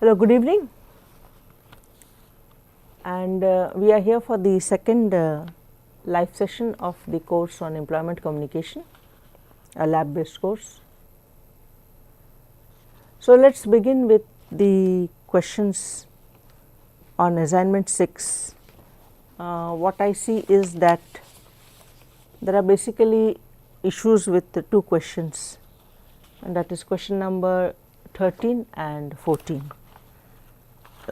Hello, good evening, and we are here for the second live session of the course on employment communication, a lab based course. So, let us begin with the questions on assignment 6. What I see is that there are basically issues with the two questions, and that is question number 13 and 14.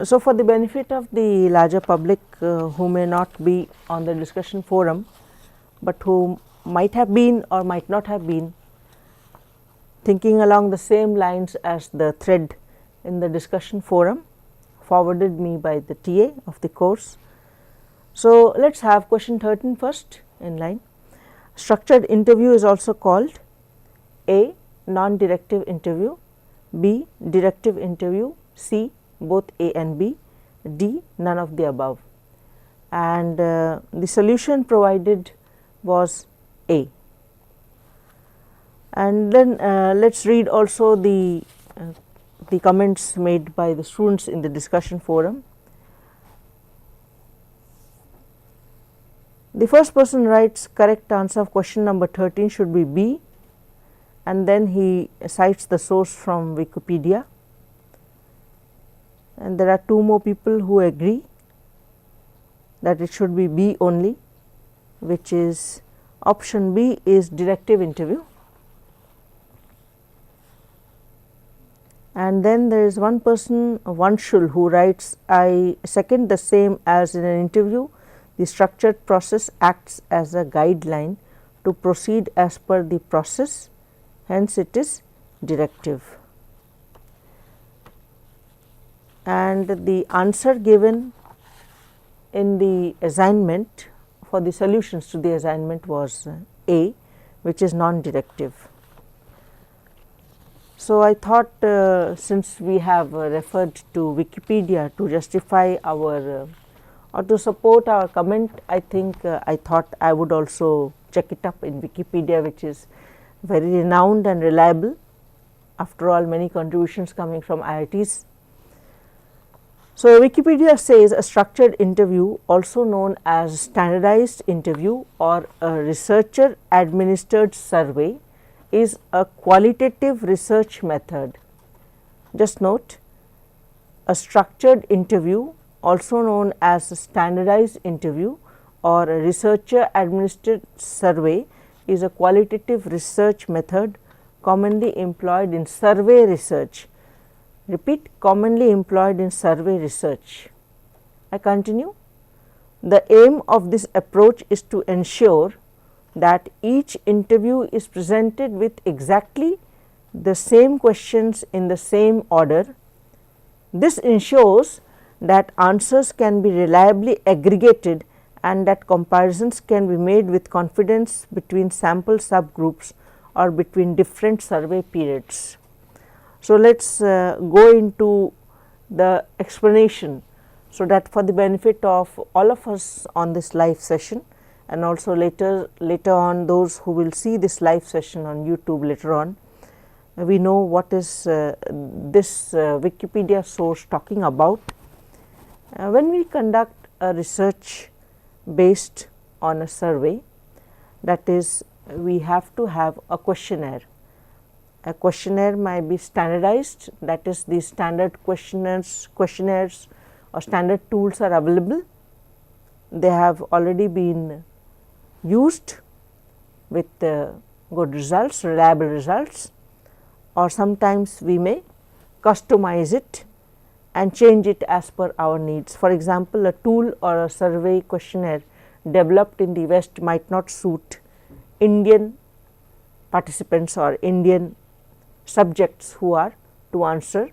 So, for the benefit of the larger public who may not be on the discussion forum, but who might have been or might not have been thinking along the same lines as the thread in the discussion forum forwarded me by the TA of the course. So, let us have question 13 first in line. Structured interview is also called A. Non-directive interview, B. Directive interview, C. Both A and B, D. None of the above, and the solution provided was A. And then let us read also the comments made by the students in the discussion forum. The first person writes correct answer of question number 13 should be B, and then he cites the source from Wikipedia. And there are two more people who agree that it should be B only, which is option B is directive interview. And then there is one person, Vanshul, who writes, I second the same. As in an interview, the structured process acts as a guideline to proceed as per the process, hence it is directive. And the answer given in the assignment for the solutions to the assignment was A, which is non-directive. So, I thought since we have referred to Wikipedia to justify our or to support our comment, I think I thought I would also check it up in Wikipedia, which is very renowned and reliable. After all, many contributions coming from IITs. So, Wikipedia says a structured interview, also known as standardized interview or a researcher administered survey, is a qualitative research method. Just note, a structured interview, also known as a standardized interview or a researcher administered survey, is a qualitative research method commonly employed in survey research. Repeat, commonly employed in survey research. I continue. The aim of this approach is to ensure that each interview is presented with exactly the same questions in the same order. This ensures that answers can be reliably aggregated and that comparisons can be made with confidence between sample subgroups or between different survey periods. So, let us go into the explanation, so that for the benefit of all of us on this live session, and also later on those who will see this live session on YouTube later on, we know what is this Wikipedia source talking about. When we conduct a research based on a survey, that is, we have to have a questionnaire. A questionnaire might be standardized, that is, the standard questionnaires or standard tools are available. They have already been used with good results, reliable results, or sometimes we may customize it and change it as per our needs. For example, a tool or a survey questionnaire developed in the West might not suit Indian participants or Indian subjects who are to answer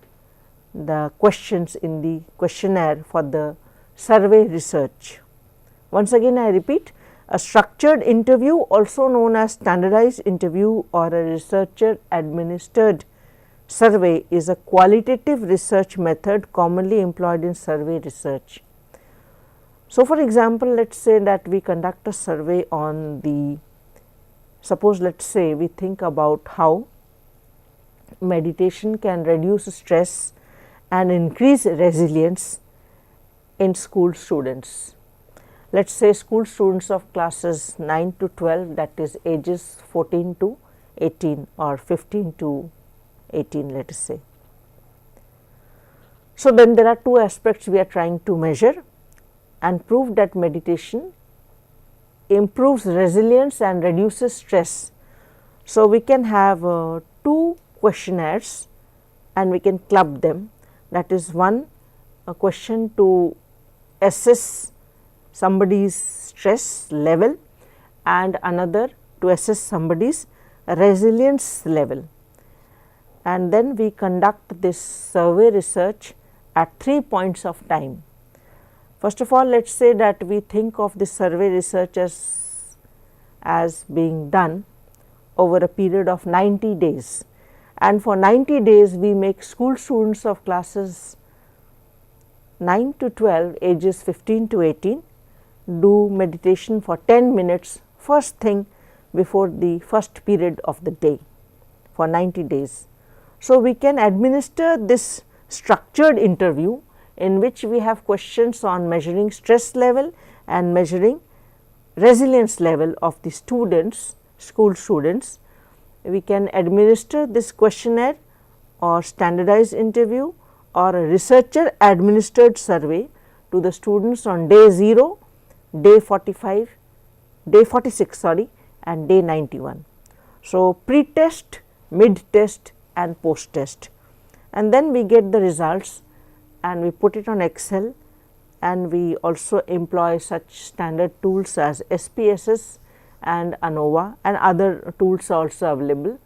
the questions in the questionnaire for the survey research. Once again I repeat, a structured interview, also known as standardized interview or a researcher administered survey, is a qualitative research method commonly employed in survey research. So, for example, let us say that we conduct a survey on the, suppose let us say we think about how meditation can reduce stress and increase resilience in school students. Let us say school students of classes 9 to 12, that is ages 14 to 18 or 15 to 18, let us say. So, then there are two aspects we are trying to measure and prove that meditation improves resilience and reduces stress. So, we can have two questionnaires and we can club them, that is one a question to assess somebody's stress level and another to assess somebody's resilience level. And then we conduct this survey research at 3 points of time. First of all, let us say that we think of this survey research as being done over a period of 90 days, and for 90 days we make school students of classes 9 to 12 ages 15 to 18 do meditation for 10 minutes first thing before the first period of the day for 90 days. So, we can administer this structured interview in which we have questions on measuring stress level and measuring resilience level of the students, school students. We can administer this questionnaire or standardized interview or a researcher administered survey to the students on day 0, day 45, day 46 and day 91. So, pre-test, mid-test and post-test, and then we get the results and we put it on Excel, and we also employ such standard tools as SPSS and ANOVA and other tools also available,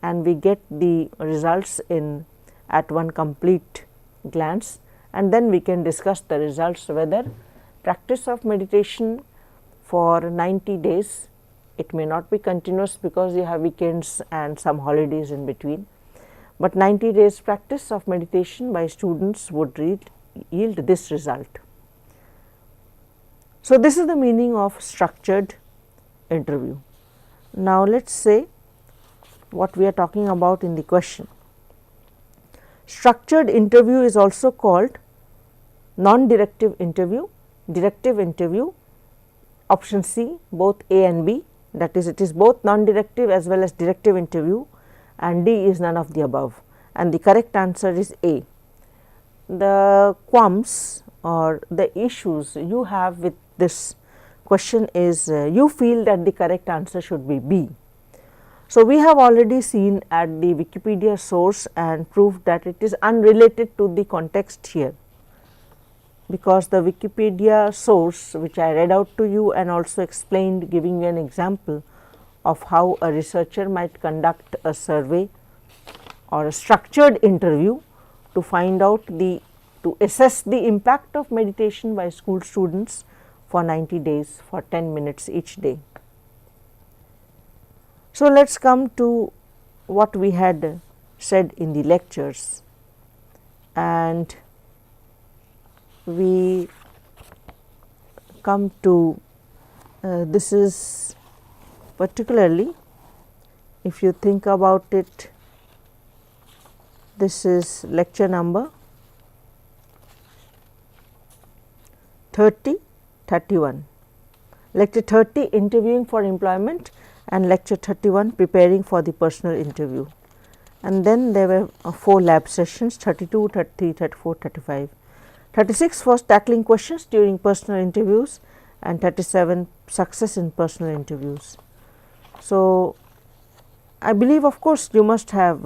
and we get the results in at one complete glance, and then we can discuss the results whether practice of meditation for 90 days, it may not be continuous because you have weekends and some holidays in between, but 90 days practice of meditation by students would yield this result. So, this is the meaning of structured interview. Now, let us say what we are talking about in the question. Structured interview is also called non-directive interview, directive interview, option C, both A and B, that is it is both non-directive as well as directive interview, and D is none of the above, and the correct answer is A. The qualms or the issues you have with this question is you feel that the correct answer should be B. So, we have already seen at the Wikipedia source and proved that it is unrelated to the context here, because the Wikipedia source which I read out to you and also explained giving you an example of how a researcher might conduct a survey or a structured interview to find out to assess the impact of meditation by school students for 90 days for 10 minutes each day. So, let us come to what we had said in the lectures, and we come to this is particularly, if you think about it, this is lecture number 31, lecture 30 interviewing for employment and lecture 31 preparing for the personal interview, and then there were 4 lab sessions 32, 33, 34, 35. 36 was tackling questions during personal interviews and 37 success in personal interviews. So, I believe of course, you must have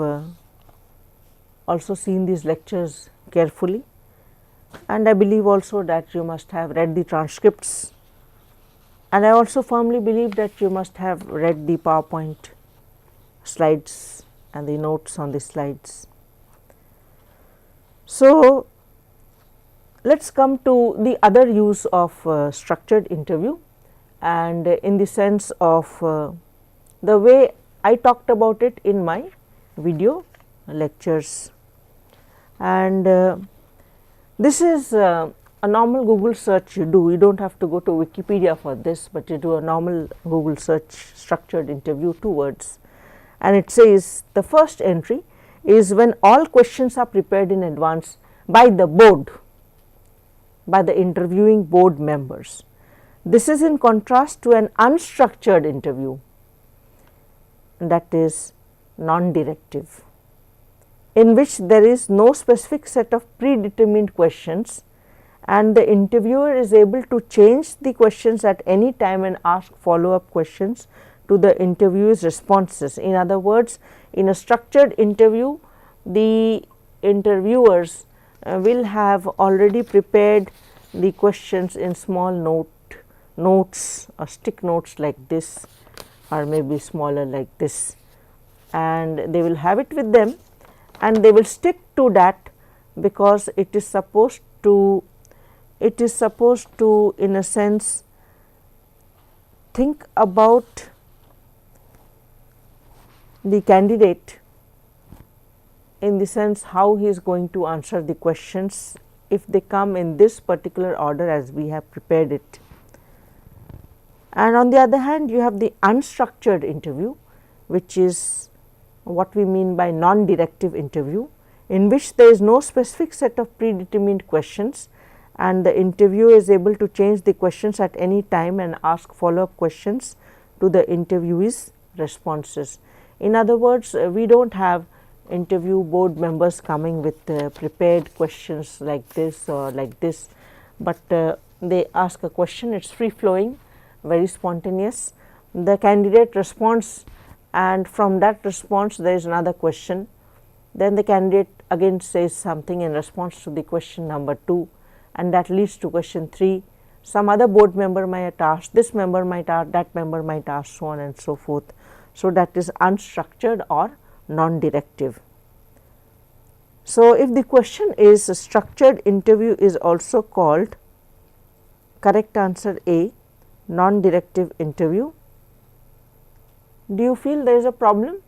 also seen these lectures carefully, and I believe also that you must have read the transcripts, and I also firmly believe that you must have read the PowerPoint slides and the notes on the slides. So, let us come to the other use of structured interview, and in the sense of the way I talked about it in my video lectures, and this is a normal Google search you do. You do not have to go to Wikipedia for this, but you do a normal Google search structured interview, 2 words, and it says the first entry is when all questions are prepared in advance by the board, by the interviewing board members. This is in contrast to an unstructured interview, that is non-directive, in which there is no specific set of predetermined questions and the interviewer is able to change the questions at any time and ask follow-up questions to the interviewee's responses. In other words, in a structured interview, the interviewers will have already prepared the questions in small notes or stick notes like this, or maybe smaller like this, and they will have it with them and they will stick to that, because it is supposed to in a sense think about the candidate in the sense how he is going to answer the questions if they come in this particular order as we have prepared it. And on the other hand, you have the unstructured interview, which is what we mean by non-directive interview, in which there is no specific set of predetermined questions and the interviewer is able to change the questions at any time and ask follow-up questions to the interviewee's responses. In other words, we do not have interview board members coming with prepared questions like this or like this, but they ask a question, it is free flowing, very spontaneous. The candidate responds and from that response there is another question. Then the candidate again says something in response to the question number 2, and that leads to question 3. Some other board member might ask, this member might ask, that member might ask, so on and so forth. So, that is unstructured or non-directive. So, if the question is a structured interview is also called, correct answer A, non-directive interview. Do you feel there is a problem?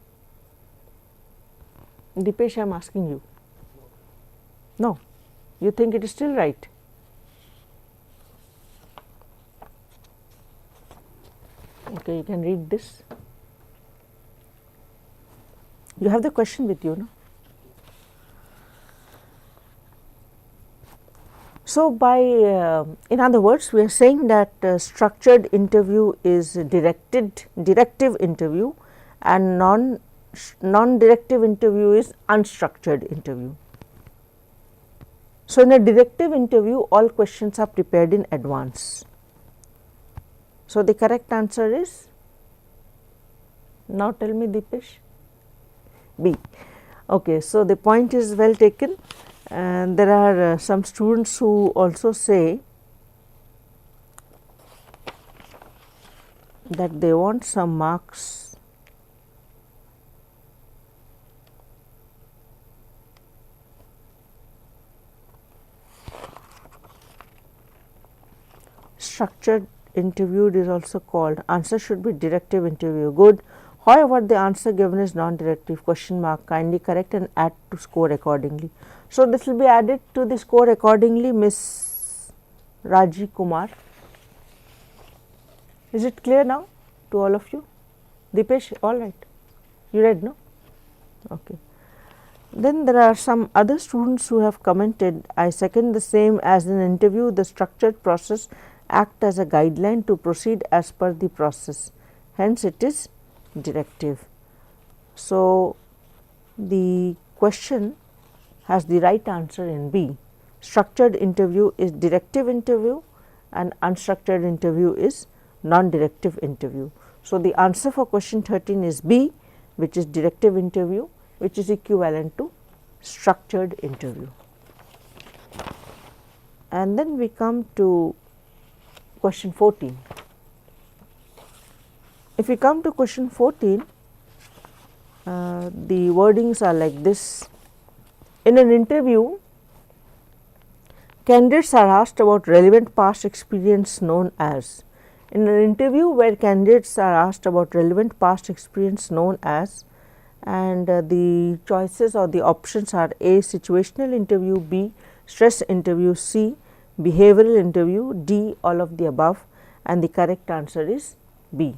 Dipesh, I am asking you. No, you think it is still right? Okay, you can read this. You have the question with you, no? So, by in other words, we are saying that structured interview is directive interview, and non-directive interview is unstructured interview. So, in a directive interview, all questions are prepared in advance. So, the correct answer is, now tell me Dipesh, B. Okay, so the point is well taken, and there are some students who also say that they want some marks structured interviewed is also called, answer should be directive interview, good. However, the answer given is non-directive, question mark, kindly correct and add to score accordingly. So, this will be added to the score accordingly, Miss Raji Kumar. Is it clear now to all of you? Dipesh, all right, you read, no? Okay. Then there are some other students who have commented, I second the same. As in interview, the structured process act as a guideline to proceed as per the process, hence it is directive. So, the question has the right answer in B. Structured interview is directive interview and unstructured interview is non-directive interview. So, the answer for question 13 is B, which is directive interview, which is equivalent to structured interview. And then we come to question 14. If we come to question 14, the wordings are like this. In an interview, candidates are asked about relevant past experience known as. In an interview where candidates are asked about relevant past experience known as, and the choices or the options are A, situational interview, B, stress interview, C, behavioral interview, D, all of the above, and the correct answer is B.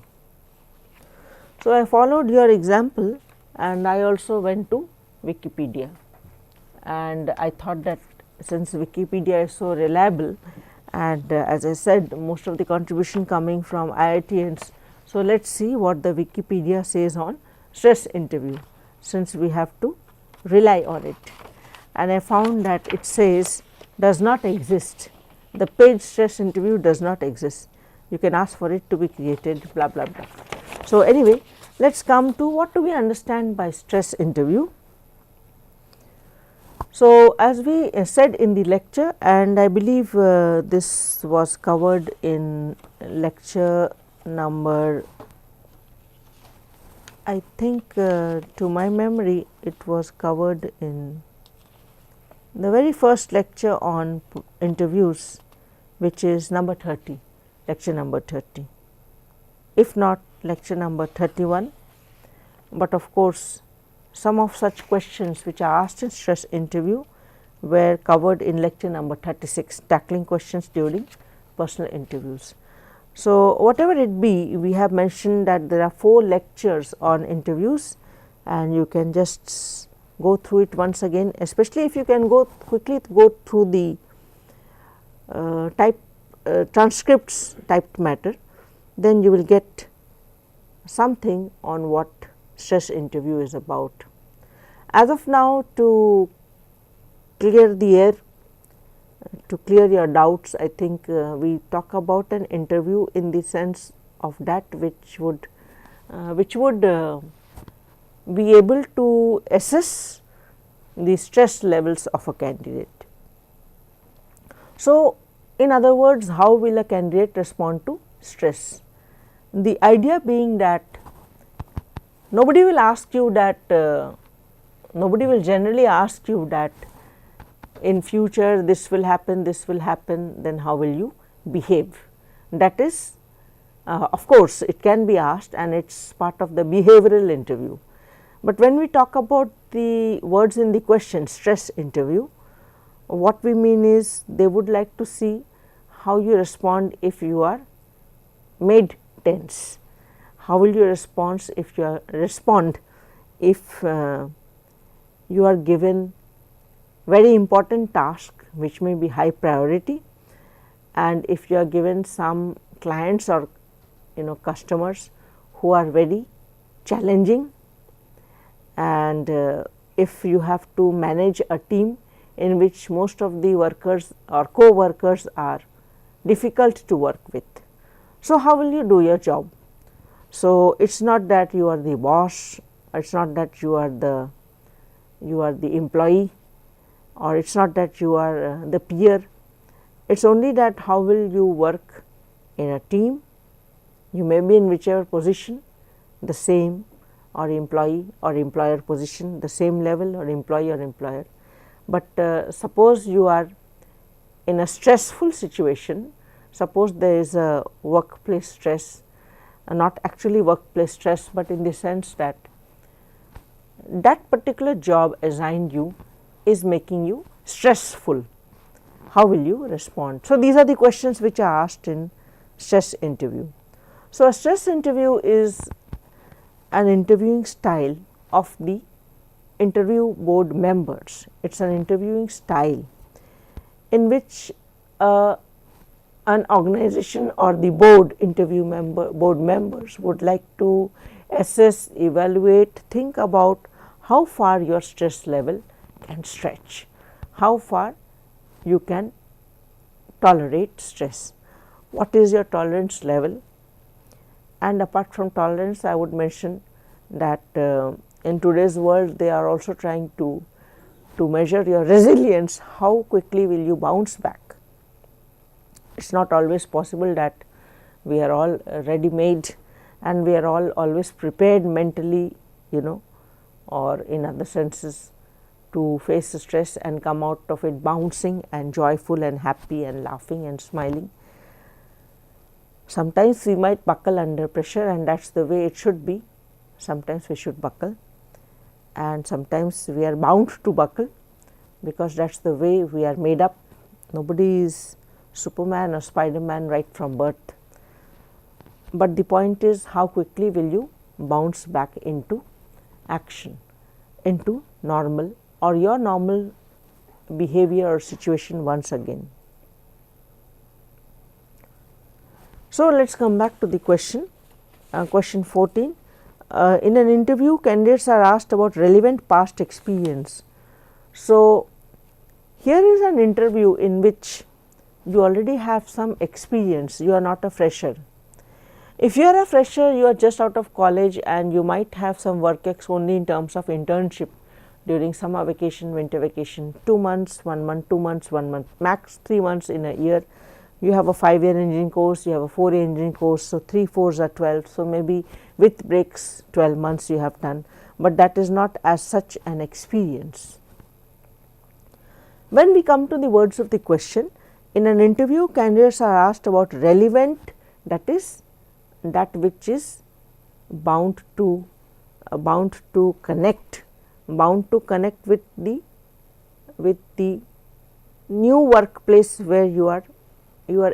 So, I followed your example and I also went to Wikipedia, and I thought that since Wikipedia is so reliable, and as I said, most of the contribution coming from IITians. So, let us see what the Wikipedia says on stress interview, since we have to rely on it. And I found that it says does not exist. The paid stress interview does not exist. You can ask for it to be created, blah blah blah. So, anyway, let us come to what do we understand by stress interview. So, as we said in the lecture, and I believe this was covered in lecture number, I think to my memory it was covered in the very first lecture on interviews, which is number 30, lecture number 30, if not lecture number 31. But of course, some of such questions which are asked in stress interview were covered in lecture number 36, tackling questions during personal interviews. So, whatever it be, we have mentioned that there are 4 lectures on interviews, and you can just go through it once again, especially if you can quickly go through the transcripts typed matter, then you will get something on what stress interview is about. As of now, to clear the air, to clear your doubts, I think we talk about an interview in the sense of that which would be able to assess the stress levels of a candidate. So, in other words, how will a candidate respond to stress? The idea being that nobody will ask you that, nobody will generally ask you that in future this will happen, then how will you behave? That is, of course, it can be asked and it is part of the behavioral interview. But when we talk about the words in the question stress interview, what we mean is they would like to see how you respond if you are made tense. How will you respond if you are given very important task which may be high priority, and if you are given some clients or customers who are very challenging, and if you have to manage a team in which most of the workers or co-workers are difficult to work with. So, how will you do your job? So, it is not that you are the boss, it is not that you are the employee, or it is not that you are the peer. It is only that how will you work in a team. You may be in whichever position, the same, or employee or employer position, the same level, or employee or employer. But suppose you are in a stressful situation, suppose there is a workplace stress, not actually workplace stress, but in the sense that that particular job assigned you is making you stressful. How will you respond? So, these are the questions which are asked in stress interview. So, a stress interview is an interviewing style of the interview board members. It is an interviewing style in which an organization or the board board members would like to assess, evaluate, think about how far your stress level can stretch, how far you can tolerate stress, what is your tolerance level. And apart from tolerance, I would mention that in today's world they are also trying to measure your resilience, how quickly will you bounce back. It is not always possible that we are all ready made and we are all always prepared mentally, or in other senses, to face the stress and come out of it bouncing and joyful and happy and laughing and smiling. Sometimes we might buckle under pressure, and that is the way it should be. Sometimes we should buckle, and sometimes we are bound to buckle, because that is the way we are made up. Nobody is Superman or Spider-Man right from birth. But the point is, how quickly will you bounce back into action, into normal or your normal behavior or situation once again. So, let us come back to the question, question 14. In an interview, candidates are asked about relevant past experience. So, here is an interview in which you already have some experience, you are not a fresher. If you are a fresher, you are just out of college and you might have some work ex only in terms of internship during summer vacation, winter vacation, 2 months, 1 month, 2 months, 1 month, max 3 months in a year. You have a 5-year engineering course, you have a 4-year engineering course, so 3 4s are 12. So, maybe with breaks 12 months you have done, but that is not as such an experience. When we come to the words of the question, in an interview candidates are asked about relevant, that is that which is bound to connect with the new workplace where you are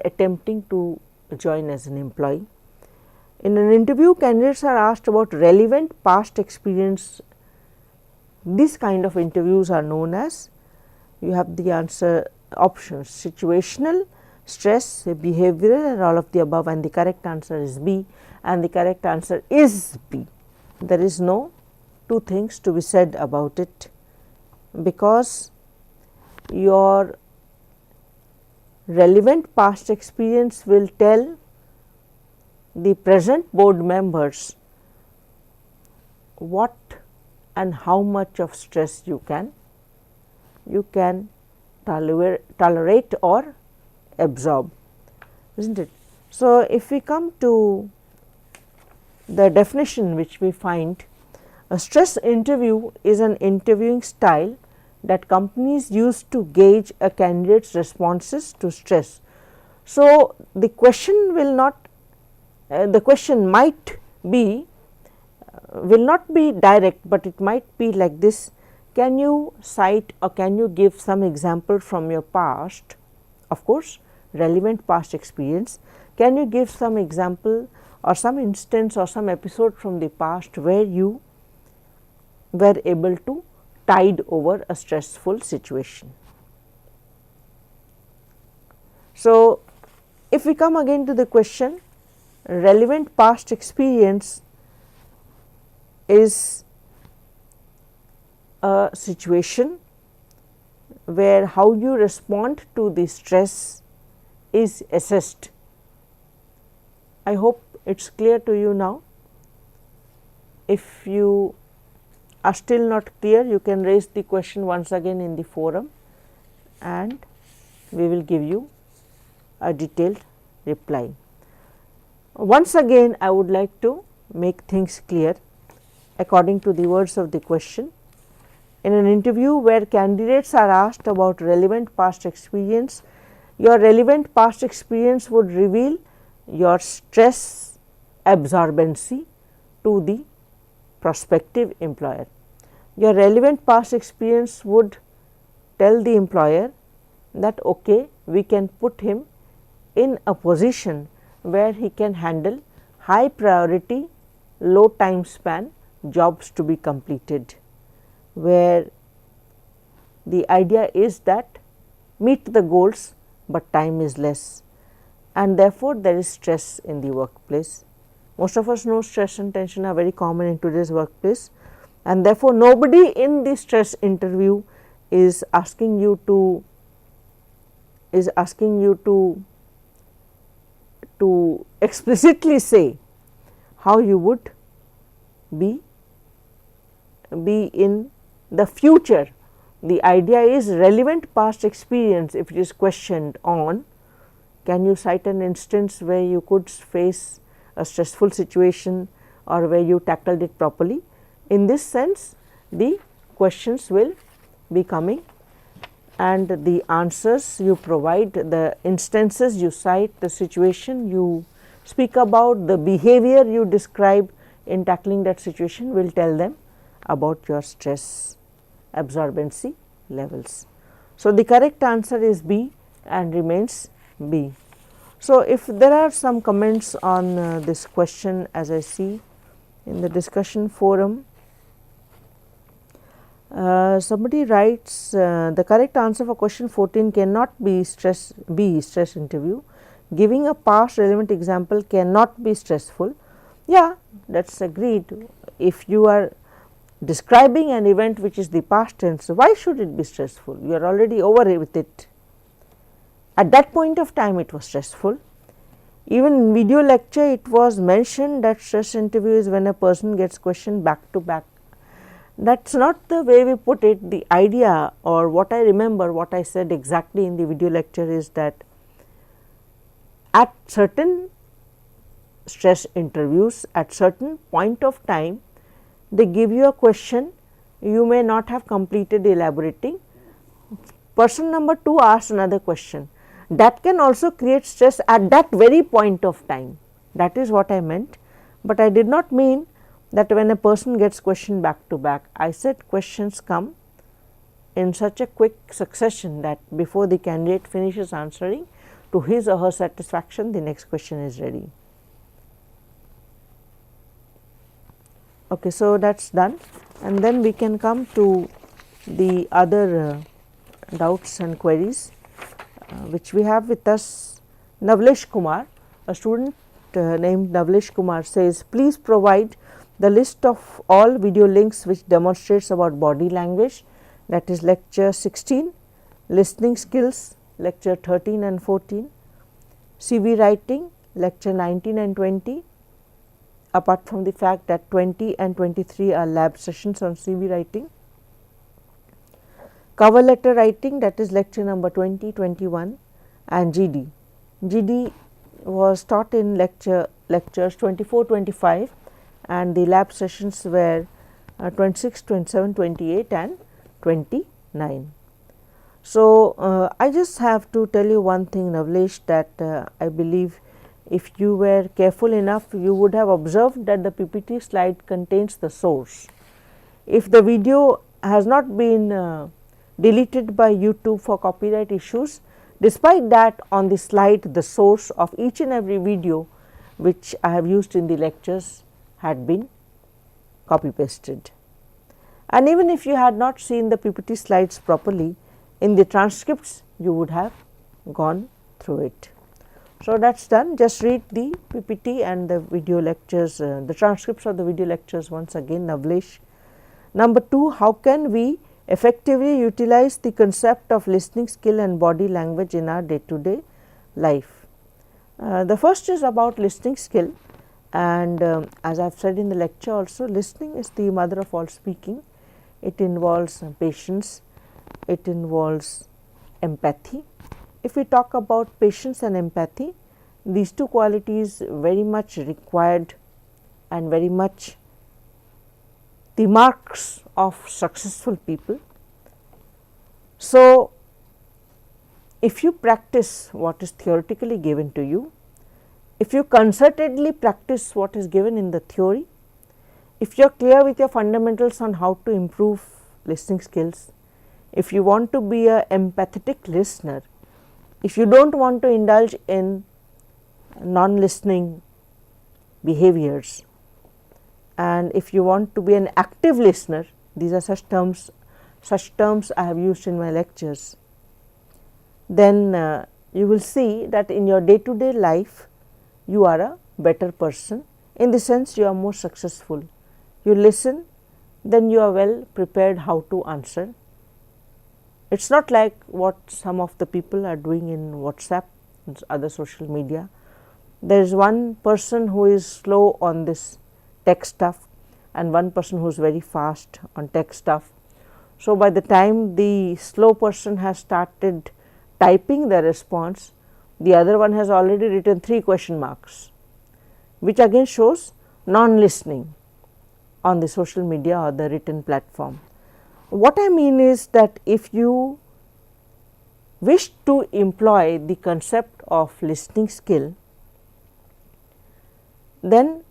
attempting to join as an employee. In an interview, candidates are asked about relevant past experience. This kind of interviews are known as, you have the answer options, situational, stress, behavioral, and all of the above, and the correct answer is B, and the correct answer is B. There is no two things to be said about it, because your relevant past experience will tell the present board members what and how much of stress you can tolerate or absorb, isn't it? So, if we come to the definition which we find, a stress interview is an interviewing style that companies use to gauge a candidate's responses to stress. So, the question will not the question might be will not be direct, but it might be like this: can you cite or can you give some example from your past, of course relevant past experience, can you give some example or some instance or some episode from the past where you were able to tide over a stressful situation. So, if we come again to the question, relevant past experience is a situation where how you respond to the stress is assessed. I hope it is clear to you now. If you are still not clear, you can raise the question once again in the forum and we will give you a detailed reply. Once again, I would like to make things clear according to the words of the question. In an interview where candidates are asked about relevant past experience, your relevant past experience would reveal your stress absorbency to the prospective employer. Your relevant past experience would tell the employer that okay, we can put him in a position where he can handle high priority, low time span jobs to be completed, where the idea is that meet the goals, but time is less, and therefore, there is stress in the workplace. Most of us know stress and tension are very common in today's workplace, and therefore, nobody in the stress interview is asking you to explicitly say how you would be in the future. The idea is relevant past experience. If it is questioned on, can you cite an instance where you could face a stressful situation or where you tackled it properly? In this sense, the questions will be coming and the answers you provide, the instances you cite, the situation you speak about, the behavior you describe in tackling that situation will tell them about your stress absorbency levels. So, the correct answer is B and remains B. So, if there are some comments on this question, as I see in the discussion forum, Somebody writes the correct answer for question 14 cannot be stress interview. Giving a past relevant example cannot be stressful. Yeah, that is agreed. If you are describing an event which is the past tense, why should it be stressful? You are already over with it. At that point of time it was stressful. Even in video lecture it was mentioned that stress interview is when a person gets questioned back to back. That is not the way we put it. The idea, or what I remember, what I said exactly in the video lecture is that at certain stress interviews, at certain point of time, they give you a question, you may not have completed elaborating. Person number 2 asks another question. That can also create stress at that very point of time. That is what I meant, but I did not mean that when a person gets questioned back to back. I said questions come in such a quick succession that before the candidate finishes answering to his or her satisfaction, the next question is ready. Okay, so that is done, and then we can come to the other doubts and queries which we have with us. Navlesh Kumar, a student named Navlesh Kumar says, please provide the list of all video links which demonstrates about body language, that is lecture 16, listening skills lecture 13 and 14, CV writing lecture 19 and 20, apart from the fact that 20 and 23 are lab sessions on CV writing, cover letter writing, that is lecture number 20, 21, and GD. GD was taught in lectures 24, 25, and the lab sessions were 26, 27, 28 and 29. So, I just have to tell you one thing, Navlesh, that I believe if you were careful enough, you would have observed that the PPT slide contains the source. If the video has not been deleted by YouTube for copyright issues, despite that on the slide the source of each and every video which I have used in the lectures had been copy pasted. And even if you had not seen the PPT slides properly, in the transcripts you would have gone through it. So, that is done. Just read the PPT and the video lectures, the transcripts of the video lectures once again, Navlesh. Number 2, how can we effectively utilize the concept of listening skill and body language in our day to day life? The first is about listening skill, and as I have said in the lecture also, listening is the mother of all speaking. It involves patience, it involves empathy. If we talk about patience and empathy, these two qualities very much required and very much the marks of successful people. So, if you practice what is theoretically given to you, if you concertedly practice what is given in the theory, if you are clear with your fundamentals on how to improve listening skills, if you want to be an empathetic listener, if you do not want to indulge in non-listening behaviors, and if you want to be an active listener, these are such terms I have used in my lectures, then you will see that in your day to day life you are a better person, in the sense you are more successful. You listen, then you are well prepared how to answer. It is not like what some of the people are doing in WhatsApp and other social media. There is one person who is slow on this tech stuff and one person who is very fast on tech stuff. So, by the time the slow person has started typing the response, the other one has already written 3 question marks, which again shows non-listening on the social media or the written platform. What I mean is that if you wish to employ the concept of listening skill, then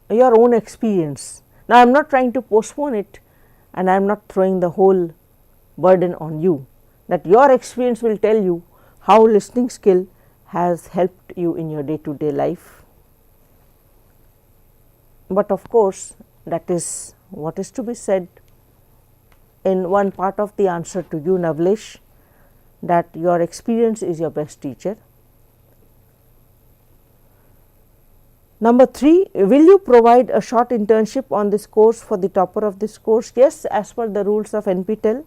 your own experience. Now, I am not trying to postpone it, and I am not throwing the whole burden on you, that your experience will tell you how listening skill has helped you in your day to day life. But of course, that is what is to be said in one part of the answer to you, Navlesh, that your experience is your best teacher. Number 3, will you provide a short internship on this course for the topper of this course? Yes, as per the rules of NPTEL,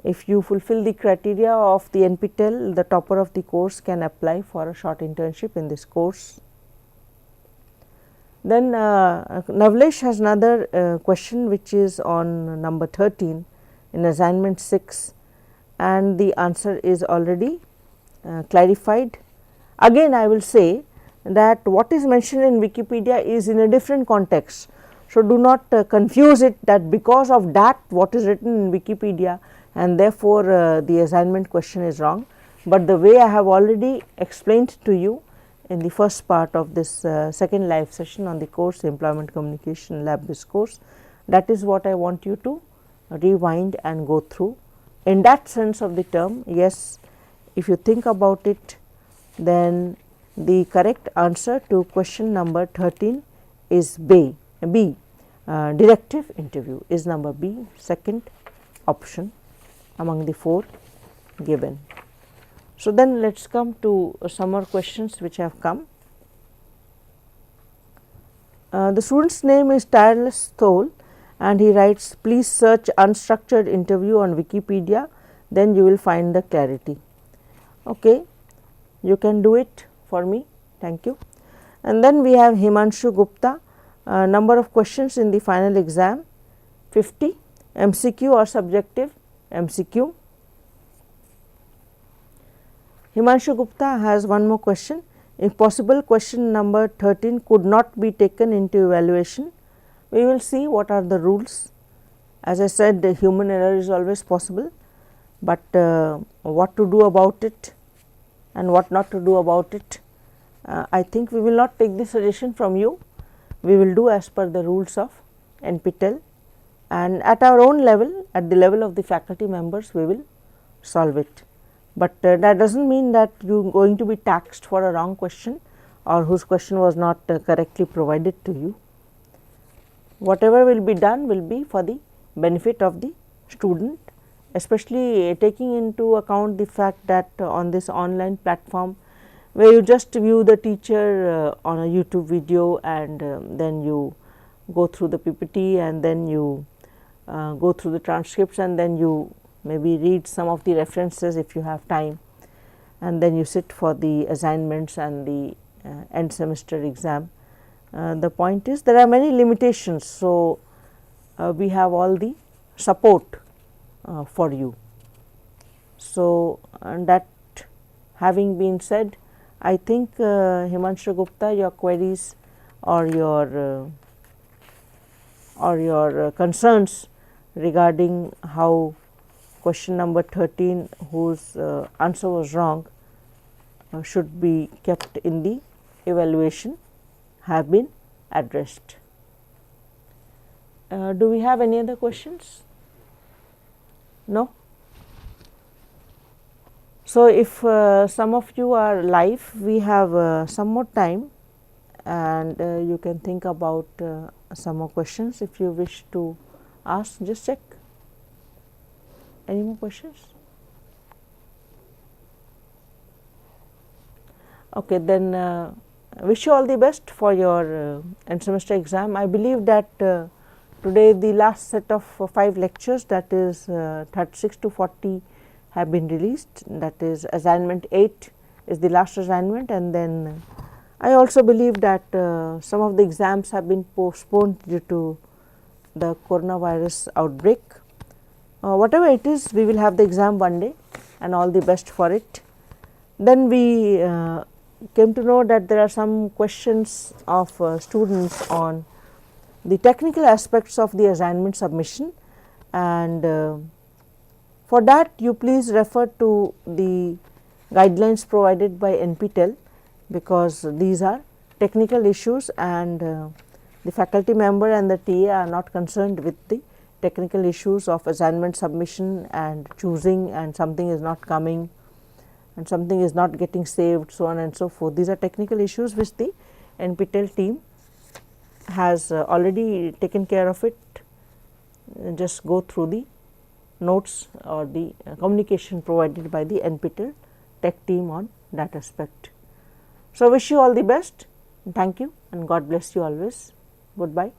if you fulfill the criteria of the NPTEL, the topper of the course can apply for a short internship in this course. Then Navlesh has another question which is on number 13 in assignment 6, and the answer is already clarified. Again I will say that what is mentioned in Wikipedia is in a different context. So, do not confuse it that because of that what is written in Wikipedia and therefore, the assignment question is wrong, but the way I have already explained to you in the first part of this second live session on the course Employment Communication Lab discourse, that is what I want you to rewind and go through. In that sense of the term, yes, if you think about it, then the correct answer to question number 13 is B. Directive interview is number B, second option among the 4 given. So, then let us come to some more questions which have come. The student's name is Tireless Soul and he writes, please search unstructured interview on Wikipedia, then you will find the clarity. Okay, you can do it for me, thank you. And then we have Himanshu Gupta, number of questions in the final exam 50, MCQ or subjective? MCQ. Himanshu Gupta has one more question. If possible, question number 13 could not be taken into evaluation. We will see what are the rules. As I said, the human error is always possible, but what to do about it and what not to do about it, I think we will not take this suggestion from you. We will do as per the rules of NPTEL, and at our own level, at the level of the faculty members, we will solve it. But that does not mean that you are going to be taxed for a wrong question or whose question was not correctly provided to you. Whatever will be done will be for the benefit of the student, especially taking into account the fact that on this online platform where you just view the teacher on a YouTube video and then you go through the PPT and then you go through the transcripts and then you maybe read some of the references if you have time, and then you sit for the assignments and the end semester exam. The point is there are many limitations. So, we have all the support for you. So, and that having been said, I think Himanshu Gupta, your queries or your concerns regarding how question number 13 whose answer was wrong should be kept in the evaluation have been addressed. Do we have any other questions? No? So, if some of you are live, we have some more time and you can think about some more questions. If you wish to ask, just check. Any more questions? Okay, then wish you all the best for your end semester exam. I believe that today the last set of 5 lectures, that is 36 to 40 have been released, that is assignment 8 is the last assignment, and then I also believe that some of the exams have been postponed due to the coronavirus outbreak. Whatever it is, we will have the exam one day and all the best for it. Then we came to know that there are some questions of students on the technical aspects of the assignment submission, and for that you please refer to the guidelines provided by NPTEL, because these are technical issues and the faculty member and the TA are not concerned with the technical issues of assignment submission and choosing, and something is not coming and something is not getting saved, so on and so forth. These are technical issues which the NPTEL team has already taken care of it. Just go through the notes or the communication provided by the NPTEL tech team on that aspect. So, wish you all the best. Thank you and God bless you always. Goodbye.